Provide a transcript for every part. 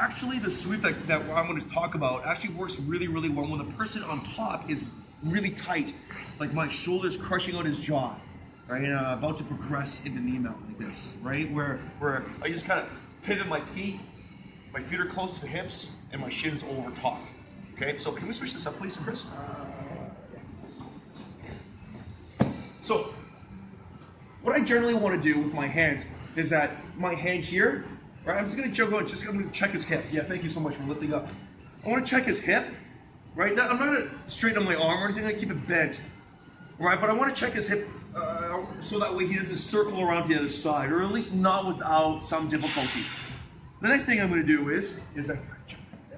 Actually, the sweep that I'm going to talk about actually works really, really well when the person on top is really tight, like my shoulder's crushing out his jaw, right? And I'm about to progress into knee mount like this, right? Where I just kind of pivot my feet are close to the hips, and my shin's over top. Okay, so can we switch this up, please, Chris? So, what I generally want to do with my hands is that my hand here, right? I'm just going to jump out, I'm going to check his hip. Yeah, thank you so much for lifting up. I want to check his hip, right? Now, I'm not going to straighten my arm or anything, I keep it bent, right? But I want to check his hip so that way he doesn't circle around to the other side, or at least not without some difficulty. The next thing I'm going to do is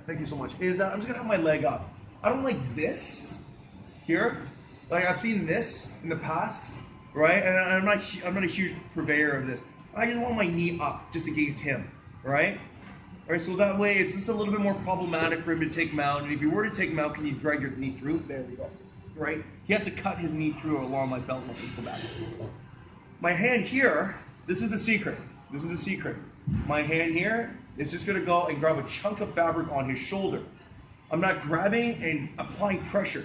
thank you so much, is I'm just going to have my leg up. I don't like this here. Like I've seen this in the past, right? And I'm not a huge purveyor of this. I just want my knee up just against him, right? All right, so that way it's just a little bit more problematic for him to take mount. And if you were to take mount, can you drag your knee through? There we go, right? He has to cut his knee through along my belt. Let's go back. My hand here, this is the secret. This is the secret. My hand here is just gonna go and grab a chunk of fabric on his shoulder. I'm not grabbing and applying pressure.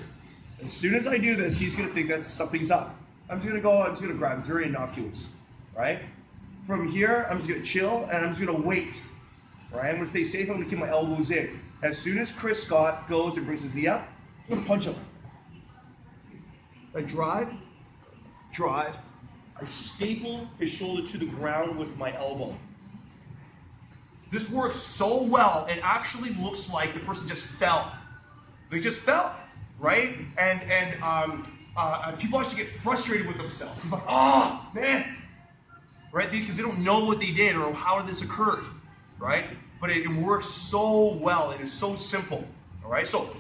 As soon as I do this, he's gonna think that something's up. I'm just gonna grab, it's very innocuous, right? From here, I'm just gonna chill and I'm just gonna wait, right? I'm gonna stay safe, I'm gonna keep my elbows in. As soon as Chris Scott goes and brings his knee up, I'm gonna punch him. I drive, I staple his shoulder to the ground with my elbow. This works so well, it actually looks like the person just fell. They just fell, right? And people actually get frustrated with themselves. It's like, oh, man, right? Because they don't know what they did or how this occurred, right? But it works so well. It is so simple, all right? So,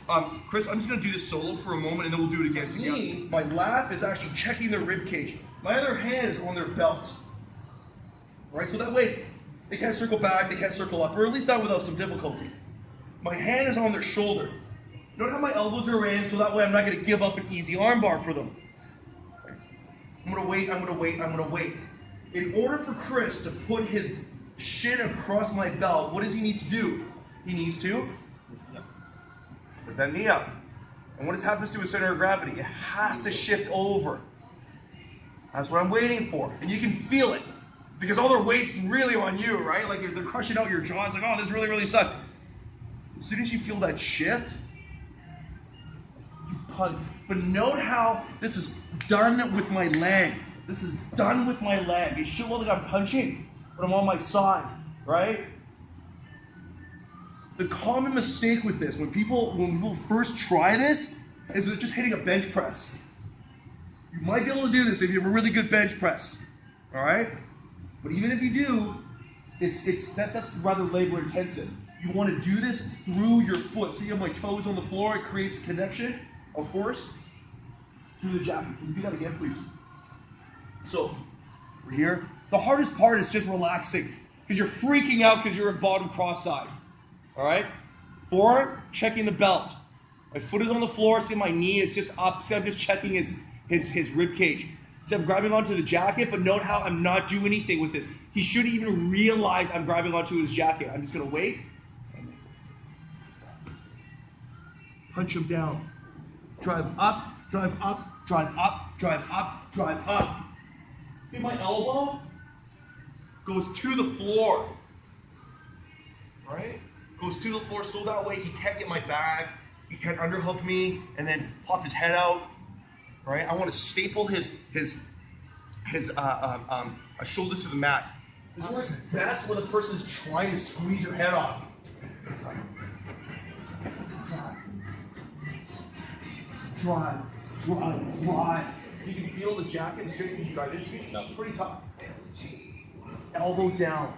Chris, I'm just going to do this solo for a moment, and then we'll do it again together. My lap is actually checking their rib cage. My other hand is on their belt, all right? So that way, they can't circle back, they can't circle up, or at least not without some difficulty. My hand is on their shoulder. Note how my elbows are in, so that way I'm not going to give up an easy armbar for them. I'm going to wait, I'm going to wait, I'm going to wait. In order for Chris to put his shin across my belt, what does he need to do? He needs to put that knee up. And what happens to his center of gravity? It has to shift over. That's what I'm waiting for. And you can feel it. Because all their weight's really on you, right? Like they're crushing out your jaw. It's like, oh, this really, really sucks. As soon as you feel that shift, you punch. But note how this is done with my leg. This is done with my leg. It should look like I'm punching, but I'm on my side, right? The common mistake with this, when people first try this, is they're just hitting a bench press. You might be able to do this if you have a really good bench press, all right? But even if you do, that's rather labor intensive. You want to do this through your foot. See how my toes on the floor? It creates a connection of force through the jacket. Can you do that again, please? So, we're here. The hardest part is just relaxing because you're freaking out because you're at bottom cross-side. All right? Forward, checking the belt. My foot is on the floor. See my knee is just up. See I'm just checking his rib cage. See I'm grabbing onto the jacket, but note how I'm not doing anything with this. He shouldn't even realize I'm grabbing onto his jacket. I'm just going to wait. Punch him down. Drive up, drive up, drive up, drive up, drive up. See my elbow goes to the floor, right? Goes to the floor so that way he can't get my bag, he can't underhook me and then pop his head out, right? I want to staple his shoulder to the mat. This works best when the person is trying to squeeze your head off. Drive. So you can feel the jacket shaking. You tried it? No. Pretty tough. Elbow down.